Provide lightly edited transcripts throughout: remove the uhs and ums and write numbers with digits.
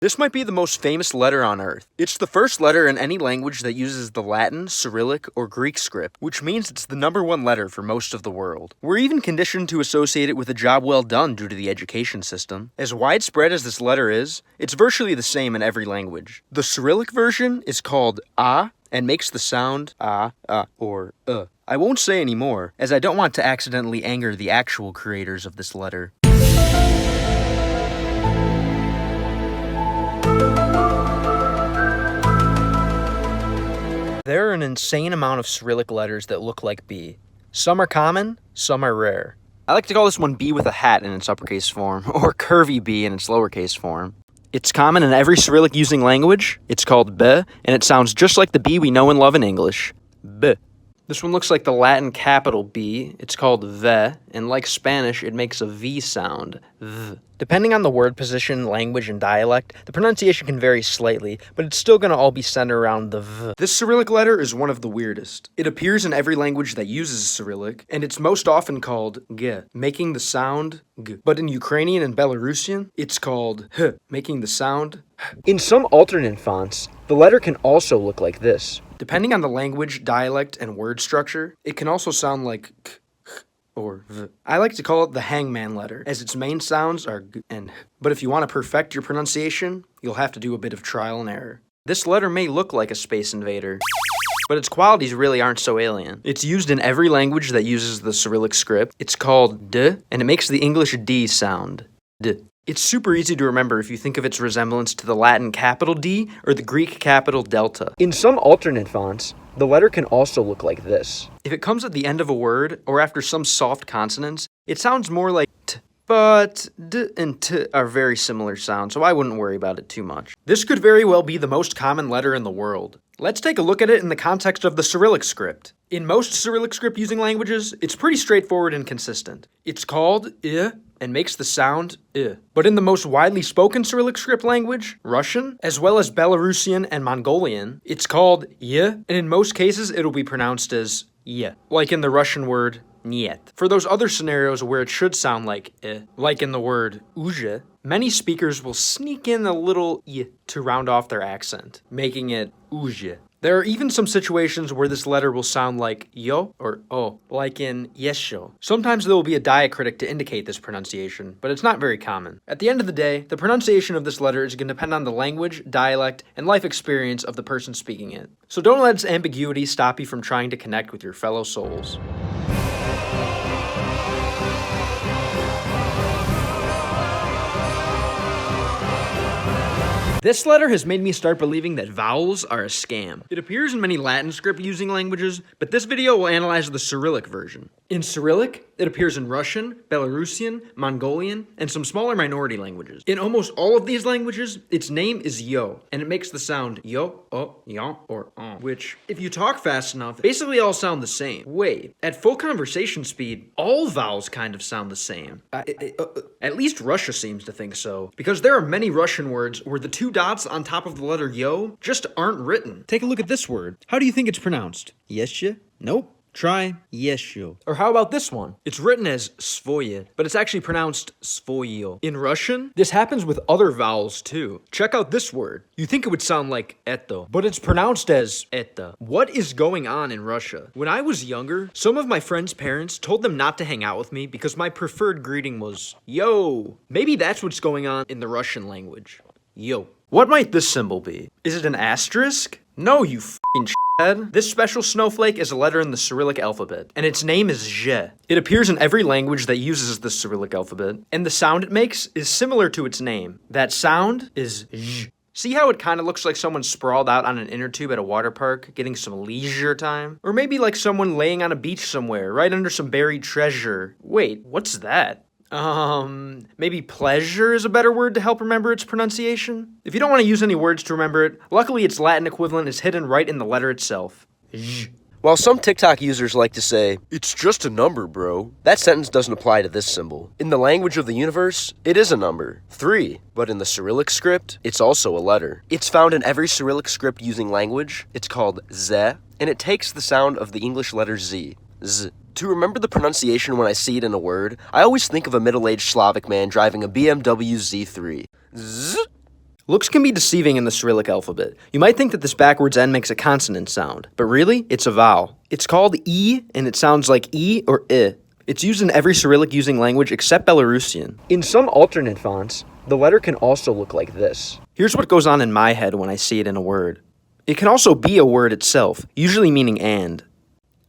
This might be the most famous letter on Earth. It's the first letter in any language that uses the Latin, Cyrillic, or Greek script, which means it's the #1 letter for most of the world. We're even conditioned to associate it with a job well done due to the education system. As widespread as this letter is, it's virtually the same in every language. The Cyrillic version is called A and makes the sound A, or I won't say any more, as I don't want to accidentally anger the actual creators of this letter. There are an insane amount of Cyrillic letters that look like B. Some are common, some are rare. I like to call this one B with a hat in its uppercase form, or curvy B in its lowercase form. It's common in every Cyrillic using language. It's called B, and it sounds just like the B we know and love in English. B. This one looks like the Latin capital B. It's called V, and like Spanish, it makes a V sound. V. Depending on the word position, language, and dialect, the pronunciation can vary slightly, but it's still going to all be centered around the V. This Cyrillic letter is one of the weirdest. It appears in every language that uses Cyrillic, and it's most often called G, making the sound G. But in Ukrainian and Belarusian, it's called H, making the sound H. In some alternate fonts, the letter can also look like this. Depending on the language, dialect, and word structure, it can also sound like K, H, or V. I like to call it the hangman letter, as its main sounds are G and H. But if you want to perfect your pronunciation, you'll have to do a bit of trial and error. This letter may look like a space invader, but its qualities really aren't so alien. It's used in every language that uses the Cyrillic script. It's called D, and it makes the English D sound. D. It's super easy to remember if you think of its resemblance to the Latin capital D or the Greek capital delta. In some alternate fonts, the letter can also look like this. If it comes at the end of a word or after some soft consonants, it sounds more like T. But D and T are very similar sounds, so I wouldn't worry about it too much. This could very well be the most common letter in the world. Let's take a look at it in the context of the Cyrillic script. In most Cyrillic script using languages, it's pretty straightforward and consistent. It's called I and makes the sound I. But in the most widely spoken Cyrillic script language, Russian, as well as Belarusian and Mongolian, it's called Y, and in most cases it'll be pronounced as Y, like in the Russian word Niet. For those other scenarios where it should sound like I, like in the word Uzhe, many speakers will sneak in a little Y to round off their accent, making it Uzhe. There are even some situations where this letter will sound like yo or o, like in yesho. Sometimes there will be a diacritic to indicate this pronunciation, but it's not very common. At the end of the day, the pronunciation of this letter is going to depend on the language, dialect, and life experience of the person speaking it. So don't let its ambiguity stop you from trying to connect with your fellow souls. This letter has made me start believing that vowels are a scam. It appears in many Latin script using languages, but this video will analyze the Cyrillic version. In Cyrillic, it appears in Russian, Belarusian, Mongolian, and some smaller minority languages. In almost all of these languages, its name is yo, and it makes the sound yo, yon, or which, if you talk fast enough, basically all sound the same. Wait, at full conversation speed, all vowels kind of sound the same. At least Russia seems to think so, because there are many Russian words where the two dots on top of the letter yo just aren't written. Take a look at this word. How do you think it's pronounced? Yeshe? Nope. Try yesho. Or how about this one? It's written as svoye, but it's actually pronounced svoyo. In Russian, this happens with other vowels too. Check out this word. You think it would sound like eto, but it's pronounced as eta. What is going on in Russia? When I was younger, some of my friends' parents told them not to hang out with me because my preferred greeting was yo. Maybe that's what's going on in the Russian language. Yo. What might this symbol be? Is it an asterisk? No, you f***ing shithead. This special snowflake is a letter in the Cyrillic alphabet, and its name is zhe. It appears in every language that uses the Cyrillic alphabet, and the sound it makes is similar to its name. That sound is zh. See how it kind of looks like someone sprawled out on an inner tube at a water park, getting some leisure time? Or maybe like someone laying on a beach somewhere, right under some buried treasure. Wait, what's that? Maybe pleasure is a better word to help remember its pronunciation? If you don't want to use any words to remember it, luckily its Latin equivalent is hidden right in the letter itself. Zh. While some TikTok users like to say, "It's just a number, bro," that sentence doesn't apply to this symbol. In the language of the universe, it is a number, 3, but in the Cyrillic script, it's also a letter. It's found in every Cyrillic script using language. It's called ze, and it takes the sound of the English letter z. Z. To remember the pronunciation when I see it in a word, I always think of a middle-aged Slavic man driving a BMW Z3. Z. Looks can be deceiving in the Cyrillic alphabet. You might think that this backwards N makes a consonant sound, but really, it's a vowel. It's called E, and it sounds like E or I. It's used in every Cyrillic using language except Belarusian. In some alternate fonts, the letter can also look like this. Here's what goes on in my head when I see it in a word. It can also be a word itself, usually meaning and.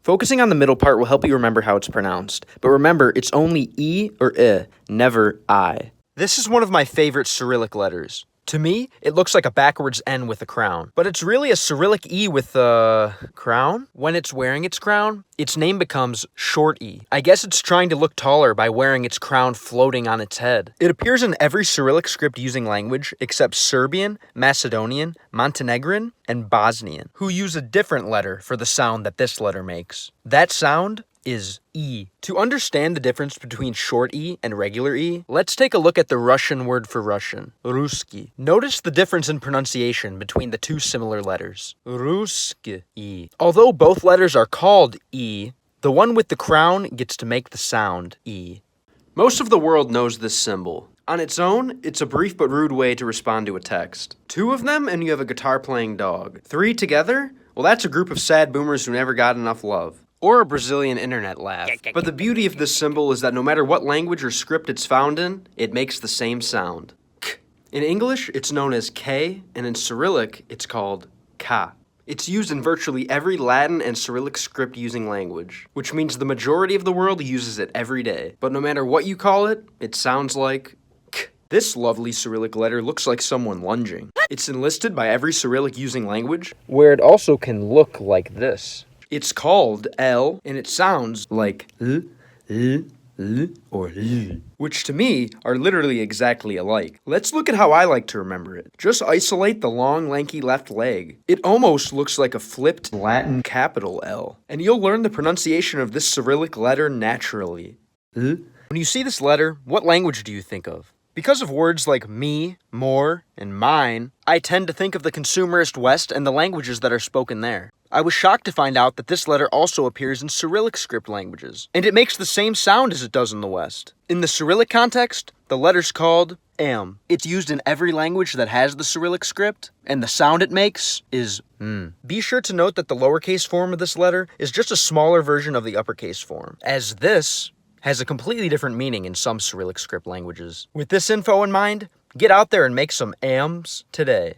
Focusing on the middle part will help you remember how it's pronounced, but remember, it's only E or I, never I. This is one of my favorite Cyrillic letters. To me, it looks like a backwards N with a crown, but it's really a Cyrillic E with a crown. When it's wearing its crown, its name becomes short E. I guess it's trying to look taller by wearing its crown floating on its head. It appears in every Cyrillic script using language except Serbian, Macedonian, Montenegrin, and Bosnian, who use a different letter for the sound that this letter makes. That sound is E. To understand the difference between short E and regular E, let's take a look at the Russian word for Russian, Ruski. Notice the difference in pronunciation between the two similar letters, Ruski. Although both letters are called E, the one with the crown gets to make the sound E. Most of the world knows this symbol. On its own, it's a brief but rude way to respond to a text. 2 of them and you have a guitar-playing dog. 3 together? Well, that's a group of sad boomers who never got enough love. Or a Brazilian internet laugh. But the beauty of this symbol is that no matter what language or script it's found in, it makes the same sound. K. In English, it's known as K, and in Cyrillic, it's called Ka. It's used in virtually every Latin and Cyrillic script using language, which means the majority of the world uses it every day. But no matter what you call it, it sounds like K. This lovely Cyrillic letter looks like someone lunging. It's enlisted by every Cyrillic using language, where it also can look like this. It's called L, and it sounds like L, L, L, or L, which to me are literally exactly alike. Let's look at how I like to remember it. Just isolate the long, lanky left leg. It almost looks like a flipped Latin capital L, and you'll learn the pronunciation of this Cyrillic letter naturally. L. When you see this letter, what language do you think of? Because of words like me, more, and mine, I tend to think of the consumerist West and the languages that are spoken there. I was shocked to find out that this letter also appears in Cyrillic script languages, and it makes the same sound as it does in the West. In the Cyrillic context, the letter's called am. It's used in every language that has the Cyrillic script, and the sound it makes is m. Be sure to note that the lowercase form of this letter is just a smaller version of the uppercase form, as this has a completely different meaning in some Cyrillic script languages. With this info in mind, get out there and make some ams today.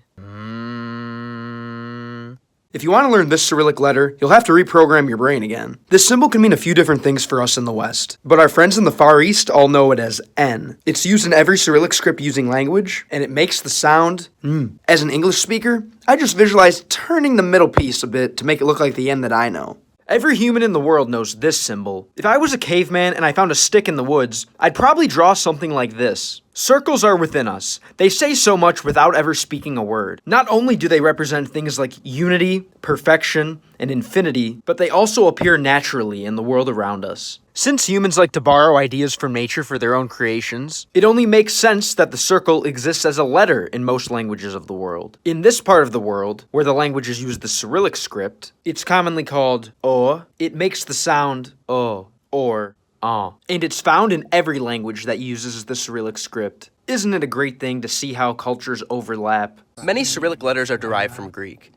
If you want to learn this Cyrillic letter, you'll have to reprogram your brain again. This symbol can mean a few different things for us in the West, but our friends in the Far East all know it as N. It's used in every Cyrillic script using language, and it makes the sound M. As an English speaker, I just visualize turning the middle piece a bit to make it look like the N that I know. Every human in the world knows this symbol. If I was a caveman and I found a stick in the woods, I'd probably draw something like this. Circles are within us. They say so much without ever speaking a word. Not only do they represent things like unity, perfection, and infinity, but they also appear naturally in the world around us. Since humans like to borrow ideas from nature for their own creations, it only makes sense that the circle exists as a letter in most languages of the world. In this part of the world, where the languages use the Cyrillic script, it's commonly called O. It makes the sound O, or and it's found in every language that uses the Cyrillic script. Isn't it a great thing to see how cultures overlap? Many Cyrillic letters are derived from Greek.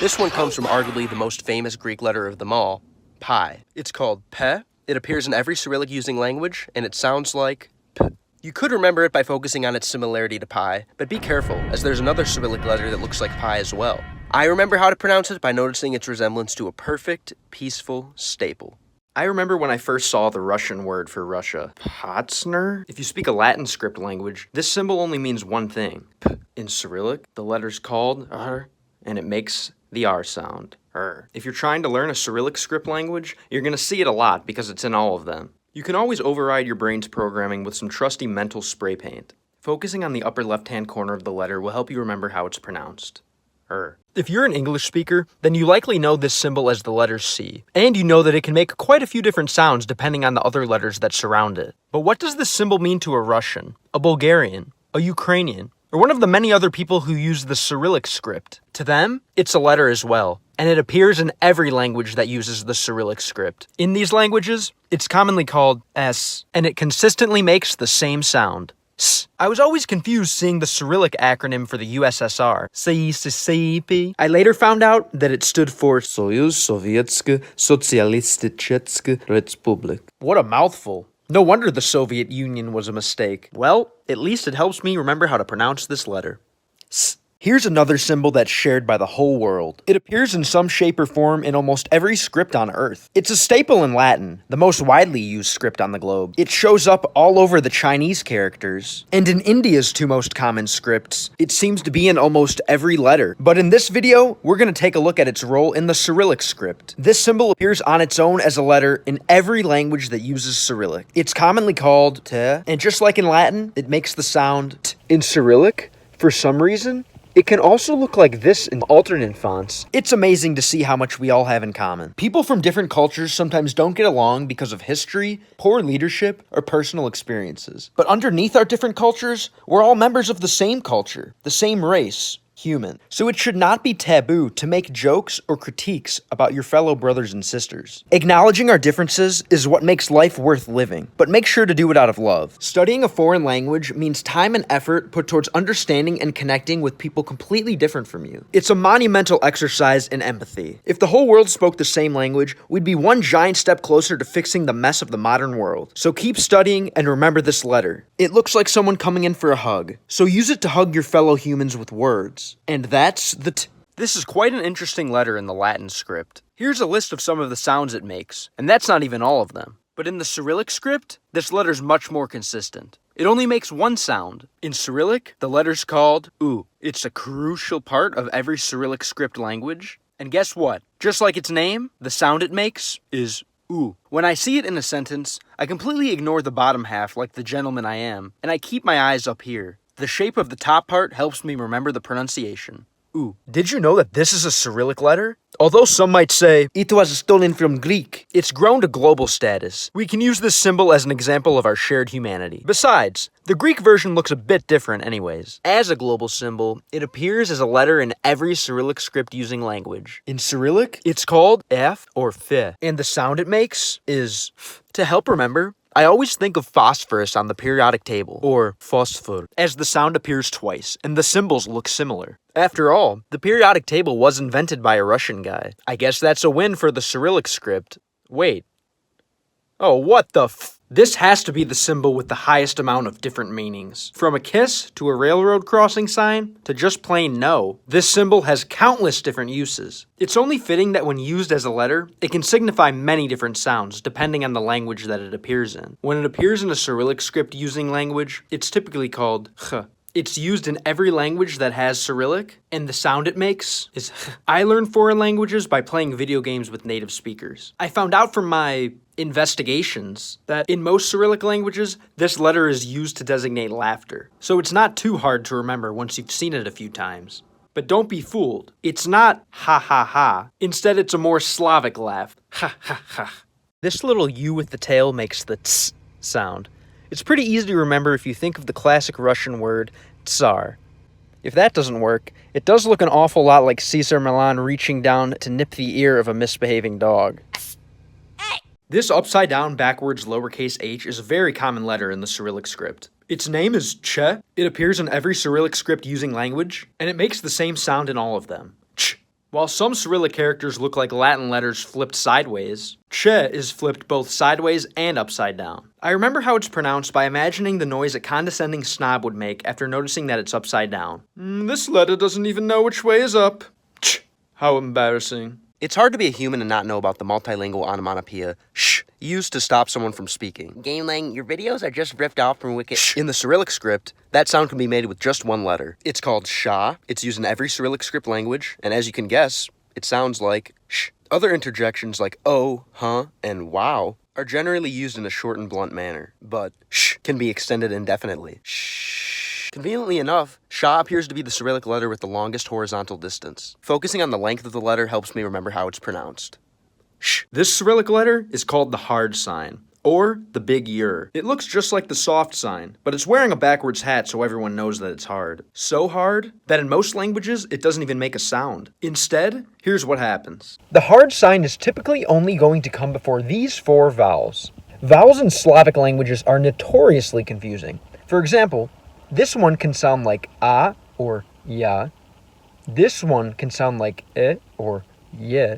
This one comes from arguably the most famous Greek letter of them all, pi. It's called pe. It appears in every Cyrillic using language, and it sounds like p. You could remember it by focusing on its similarity to pi, but be careful, as there's another Cyrillic letter that looks like pi as well. I remember how to pronounce it by noticing its resemblance to a perfect, peaceful staple. I remember when I first saw the Russian word for Russia, Potsner. If you speak a Latin script language, this symbol only means one thing. P. In Cyrillic, the letter's called R, and it makes the R sound. R. If you're trying to learn a Cyrillic script language, you're going to see it a lot because it's in all of them. You can always override your brain's programming with some trusty mental spray paint. Focusing on the upper left-hand corner of the letter will help you remember how it's pronounced. R. If you're an English speaker, then you likely know this symbol as the letter C, and you know that it can make quite a few different sounds depending on the other letters that surround it. But what does this symbol mean to a Russian, a Bulgarian, a Ukrainian, or one of the many other people who use the Cyrillic script? To them, it's a letter as well, and it appears in every language that uses the Cyrillic script. In these languages, it's commonly called S, and it consistently makes the same sound. I was always confused seeing the Cyrillic acronym for the USSR, CSCP. I later found out that it stood for Soyuz Sovietske Sotsialistichske Republik. What a mouthful. No wonder the Soviet Union was a mistake. Well, at least it helps me remember how to pronounce this letter. Here's another symbol that's shared by the whole world. It appears in some shape or form in almost every script on Earth. It's a staple in Latin, the most widely used script on the globe. It shows up all over the Chinese characters. And in India's two most common scripts, it seems to be in almost every letter. But in this video, we're going to take a look at its role in the Cyrillic script. This symbol appears on its own as a letter in every language that uses Cyrillic. It's commonly called te, and just like in Latin, it makes the sound t. In Cyrillic, for some reason, it can also look like this in alternate fonts. It's amazing to see how much we all have in common. People from different cultures sometimes don't get along because of history, poor leadership, or personal experiences. But underneath our different cultures, we're all members of the same culture, the same race. Human. So it should not be taboo to make jokes or critiques about your fellow brothers and sisters. Acknowledging our differences is what makes life worth living, but make sure to do it out of love. Studying a foreign language means time and effort put towards understanding and connecting with people completely different from you. It's a monumental exercise in empathy. If the whole world spoke the same language, we'd be one giant step closer to fixing the mess of the modern world. So keep studying and remember this letter. It looks like someone coming in for a hug, so use it to hug your fellow humans with words. And that's the t. This is quite an interesting letter in the Latin script. Here's a list of some of the sounds it makes, and that's not even all of them. But in the Cyrillic script, this letter's much more consistent. It only makes one sound. In Cyrillic, the letter's called U. It's a crucial part of every Cyrillic script language. And guess what? Just like its name, the sound it makes is U. When I see it in a sentence, I completely ignore the bottom half like the gentleman I am, and I keep my eyes up here. The shape of the top part helps me remember the pronunciation. Ooh. Did you know that this is a Cyrillic letter? Although some might say, it was stolen from Greek, it's grown to global status. We can use this symbol as an example of our shared humanity. Besides, the Greek version looks a bit different anyways. As a global symbol, it appears as a letter in every Cyrillic script using language. In Cyrillic, it's called F or F, and the sound it makes is F. To help remember, I always think of phosphorus on the periodic table, or phosphor, as the sound appears twice, and the symbols look similar. After all, the periodic table was invented by a Russian guy. I guess that's a win for the Cyrillic script. Wait. Oh, what the f? This has to be the symbol with the highest amount of different meanings. From a kiss to a railroad crossing sign to just plain no, this symbol has countless different uses. It's only fitting that when used as a letter, it can signify many different sounds depending on the language that it appears in. When it appears in a Cyrillic script using language, it's typically called ch. It's used in every language that has Cyrillic, and the sound it makes is ch. I learned foreign languages by playing video games with native speakers. I found out from my investigations that in most Cyrillic languages, this letter is used to designate laughter. So it's not too hard to remember once you've seen it a few times. But don't be fooled. It's not ha ha ha. Instead, it's a more Slavic laugh. Ha ha ha. This little U with the tail makes the ts sound. It's pretty easy to remember if you think of the classic Russian word tsar. If that doesn't work, it does look an awful lot like Caesar Milan reaching down to nip the ear of a misbehaving dog. This upside down backwards lowercase h is a very common letter in the Cyrillic script. Its name is ch. It appears in every Cyrillic script using language, and it makes the same sound in all of them. Ch. While some Cyrillic characters look like Latin letters flipped sideways, ch is flipped both sideways and upside down. I remember how it's pronounced by imagining the noise a condescending snob would make after noticing that it's upside down. This letter doesn't even know which way is up. Ch. How embarrassing. It's hard to be a human and not know about the multilingual onomatopoeia sh used to stop someone from speaking. GameLang, your videos are just ripped off from Wiki. In the Cyrillic script, that sound can be made with just one letter. It's called sha. It's used in every Cyrillic script language, and as you can guess, it sounds like sh. Other interjections like oh, huh, and wow are generally used in a short and blunt manner, but sh can be extended indefinitely. Shh. Conveniently enough, sha appears to be the Cyrillic letter with the longest horizontal distance. Focusing on the length of the letter helps me remember how it's pronounced. Sh. This Cyrillic letter is called the hard sign, or the big yur. It looks just like the soft sign, but it's wearing a backwards hat so everyone knows that it's hard. So hard that in most languages, it doesn't even make a sound. Instead, here's what happens. The hard sign is typically only going to come before these four vowels. Vowels in Slavic languages are notoriously confusing. For example, this one can sound like a or ya. This one can sound like e or ye.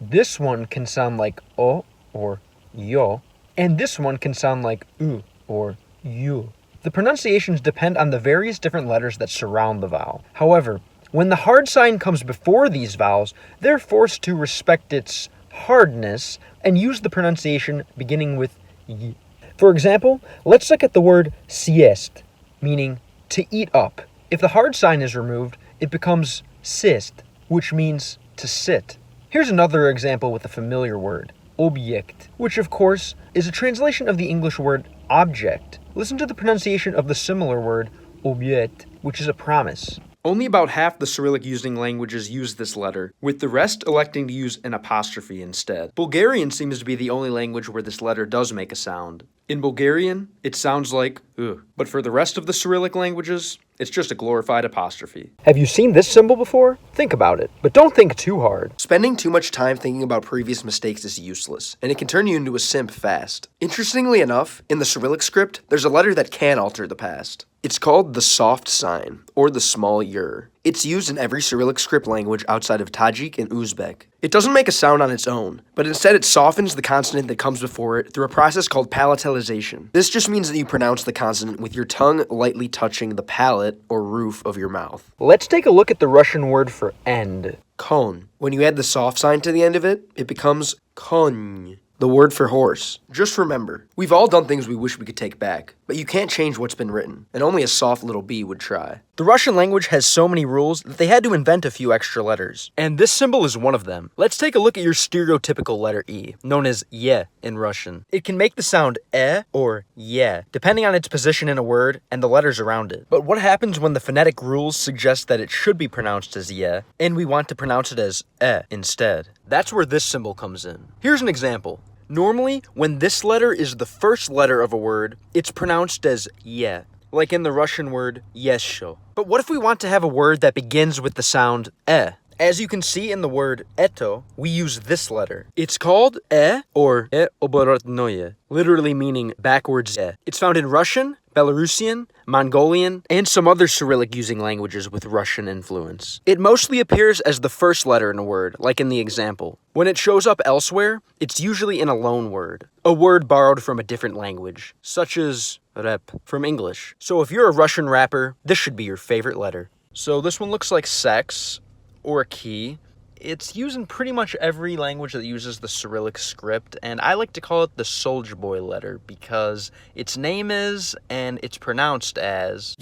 This one can sound like o or yo. And this one can sound like u or yu. The pronunciations depend on the various different letters that surround the vowel. However, when the hard sign comes before these vowels, they're forced to respect its hardness and use the pronunciation beginning with y. For example, let's look at the word siest, meaning to eat up. If the hard sign is removed, it becomes sist, which means to sit. Here's another example with a familiar word, object, which of course is a translation of the English word object. Listen to the pronunciation of the similar word object, which is a promise. Only about half the Cyrillic using languages use this letter, with the rest electing to use an apostrophe instead. Bulgarian seems to be the only language where this letter does make a sound. In Bulgarian, it sounds like ugh, but for the rest of the Cyrillic languages, it's just a glorified apostrophe. Have you seen this symbol before? Think about it, but don't think too hard. Spending too much time thinking about previous mistakes is useless, and it can turn you into a simp fast. Interestingly enough, in the Cyrillic script, there's a letter that can alter the past. It's called the soft sign, or the small yur. It's used in every Cyrillic script language outside of Tajik and Uzbek. It doesn't make a sound on its own, but instead it softens the consonant that comes before it through a process called palatalization. This just means that you pronounce the consonant with your tongue lightly touching the palate or roof of your mouth. Let's take a look at the Russian word for end. Kon. When you add the soft sign to the end of it, it becomes kon. The word for horse. Just remember, we've all done things we wish we could take back, but you can't change what's been written, and only a soft little bee would try. The Russian language has so many rules that they had to invent a few extra letters. And this symbol is one of them. Let's take a look at your stereotypical letter E, known as ye in Russian. It can make the sound e or ye, depending on its position in a word and the letters around it. But what happens when the phonetic rules suggest that it should be pronounced as ye, and we want to pronounce it as e instead? That's where this symbol comes in. Here's an example. Normally, when this letter is the first letter of a word, it's pronounced as ye, like in the Russian word yesho. But what if we want to have a word that begins with the sound e? As you can see in the word eto, we use this letter. It's called e or e oborotnoye, literally meaning backwards e. It's found in Russian, Belarusian, Mongolian, and some other Cyrillic using languages with Russian influence. It mostly appears as the first letter in a word, like in the example. When it shows up elsewhere, it's usually in a loan word, a word borrowed from a different language, such as rap from English. So if you're a Russian rapper, this should be your favorite letter. So this one looks like sex, or a key. It's used in pretty much every language that uses the Cyrillic script, and I like to call it the Soldier Boy letter because its name is, and it's pronounced as...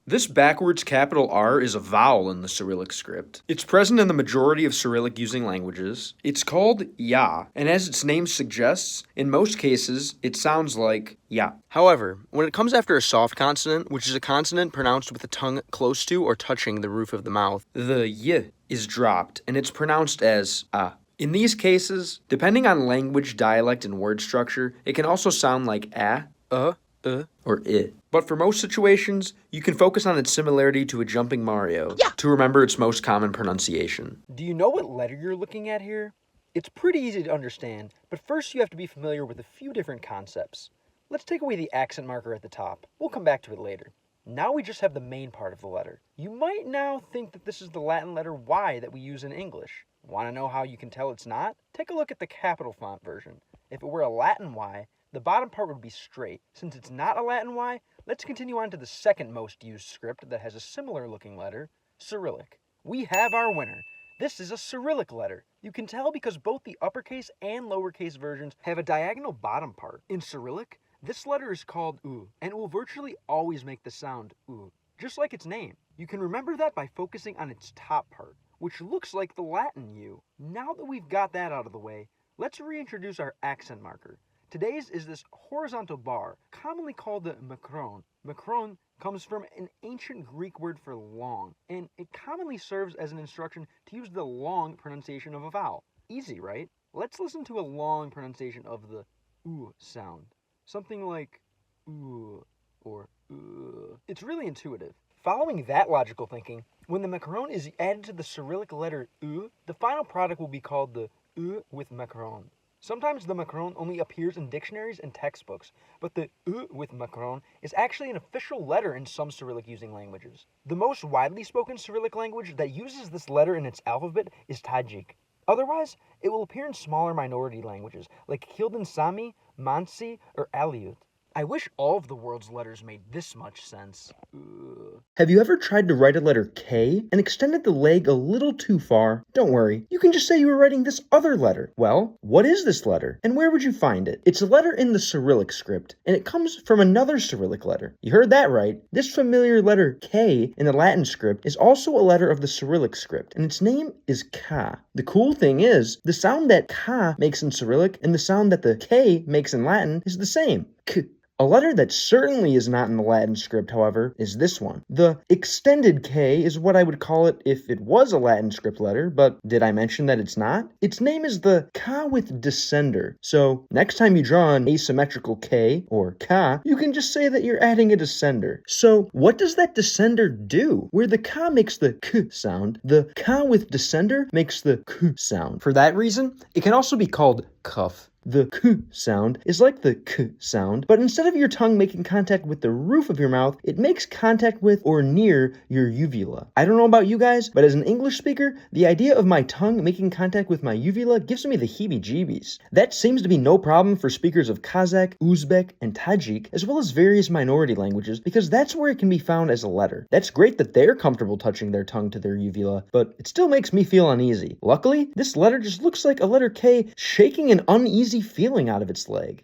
This backwards capital R is a vowel in the Cyrillic script. It's present in the majority of Cyrillic using languages. It's called ya, and as its name suggests, in most cases, it sounds like ya. However, when it comes after a soft consonant, which is a consonant pronounced with the tongue close to or touching the roof of the mouth, The y is dropped, and it's pronounced as a. In these cases, depending on language, dialect, and word structure, it can also sound like a, or I. But for most situations, you can focus on its similarity to a jumping Mario to remember its most common pronunciation. Do you know what letter you're looking at here? It's pretty easy to understand, but first you have to be familiar with a few different concepts. Let's take away the accent marker at the top. We'll come back to it later. Now we just have the main part of the letter. You might now think that this is the Latin letter Y that we use in English. Want to know how you can tell it's not? Take a look at the capital font version. If it were a Latin Y, the bottom part would be straight. Since it's not a Latin Y, let's continue on to the second most used script that has a similar looking letter, Cyrillic. We have our winner. This is a Cyrillic letter. You can tell because both the uppercase and lowercase versions have a diagonal bottom part. In Cyrillic, this letter is called U, and it will virtually always make the sound U, just like its name. You can remember that by focusing on its top part, which looks like the Latin U. Now that we've got that out of the way, let's reintroduce our accent marker. Today's is this horizontal bar, commonly called the macron. Macron comes from an ancient Greek word for long, and it commonly serves as an instruction to use the long pronunciation of a vowel. Easy, right? Let's listen to a long pronunciation of the oo sound. Something like oo or It's really intuitive. Following that logical thinking, when the macron is added to the Cyrillic letter U, the final product will be called the U with macron. Sometimes the macron only appears in dictionaries and textbooks, but the with macron is actually an official letter in some Cyrillic-using languages. The most widely spoken Cyrillic language that uses this letter in its alphabet is Tajik. Otherwise, it will appear in smaller minority languages like Kildin Sami, Mansi, or Aleut. I wish all of the world's letters made this much sense. Have you ever tried to write a letter K and extended the leg a little too far? Don't worry, you can just say you were writing this other letter. Well, what is this letter, and where would you find it? It's a letter in the Cyrillic script, and it comes from another Cyrillic letter. You heard that right. This familiar letter K in the Latin script is also a letter of the Cyrillic script, and its name is Ka. The cool thing is, the sound that Ka makes in Cyrillic and the sound that the K makes in Latin is the same. K. A letter that certainly is not in the Latin script, however, is this one. The extended K is what I would call it if it was a Latin script letter, but did I mention that it's not? Its name is the Ka with descender. So next time you draw an asymmetrical K, or Ka, you can just say that you're adding a descender. So what does that descender do? Where the Ka makes the K sound, the Ka with descender makes the K sound. For that reason, it can also be called cuff. The K sound is like the K sound, but instead of your tongue making contact with the roof of your mouth, it makes contact with or near your uvula. I don't know about you guys, but as an English speaker, the idea of my tongue making contact with my uvula gives me the heebie-jeebies. That seems to be no problem for speakers of Kazakh, Uzbek, and Tajik, as well as various minority languages, because that's where it can be found as a letter. That's great that they're comfortable touching their tongue to their uvula, but it still makes me feel uneasy. Luckily, this letter just looks like a letter K shaking an uneasy feeling out of its leg.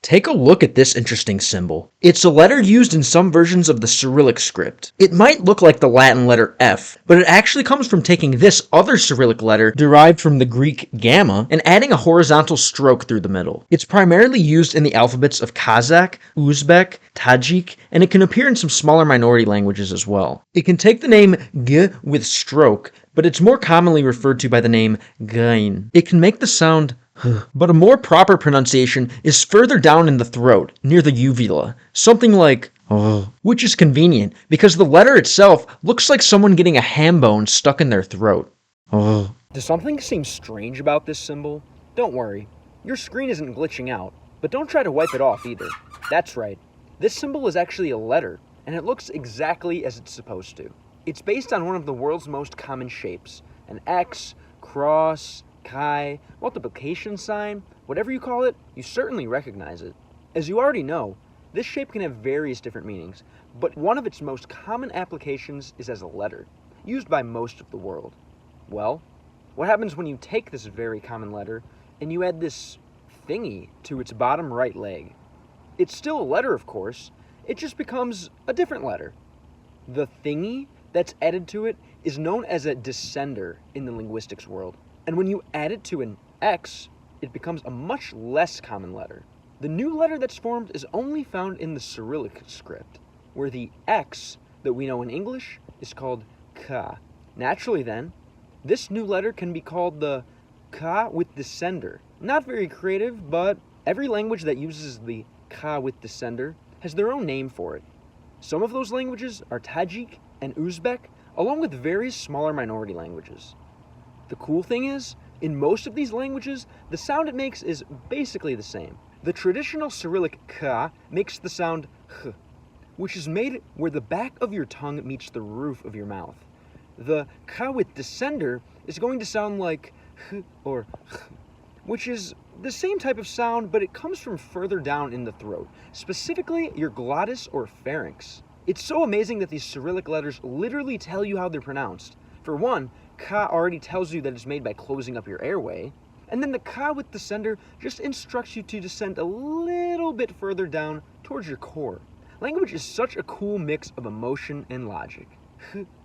Take a look at this interesting symbol. It's a letter used in some versions of the Cyrillic script. It might look like the Latin letter F, but it actually comes from taking this other Cyrillic letter derived from the Greek gamma and adding a horizontal stroke through the middle. It's primarily used in the alphabets of Kazakh, Uzbek, Tajik, and it can appear in some smaller minority languages as well. It can take the name G with stroke, but it's more commonly referred to by the name Gain. It can make the sound but a more proper pronunciation is further down in the throat, near the uvula, something like which is convenient because the letter itself looks like someone getting a ham bone stuck in their throat. Does something seem strange about this symbol? Don't worry, your screen isn't glitching out, but don't try to wipe it off either. That's right, this symbol is actually a letter, and it looks exactly as it's supposed to. It's based on one of the world's most common shapes, an X, cross, chi, multiplication sign, whatever you call it, you certainly recognize it. As you already know, this shape can have various different meanings, but one of its most common applications is as a letter, used by most of the world. Well, what happens when you take this very common letter and you add this thingy to its bottom right leg? It's still a letter, of course, it just becomes a different letter. The thingy that's added to it is known as a descender in the linguistics world. And when you add it to an X, it becomes a much less common letter. The new letter that's formed is only found in the Cyrillic script, where the X that we know in English is called Ka. Naturally then, this new letter can be called the Ka with descender. Not very creative, but every language that uses the Ka with descender has their own name for it. Some of those languages are Tajik and Uzbek, along with various smaller minority languages. The cool thing is, in most of these languages, the sound it makes is basically the same. The traditional Cyrillic Ka makes the sound H, which is made where the back of your tongue meets the roof of your mouth. The Ka with descender is going to sound like H or H, which is the same type of sound, but it comes from further down in the throat, specifically your glottis or pharynx. It's so amazing that these Cyrillic letters literally tell you how they're pronounced. For one, Ka already tells you that it's made by closing up your airway, and then the Ka with descender just instructs you to descend a little bit further down towards your core. Language is such a cool mix of emotion and logic.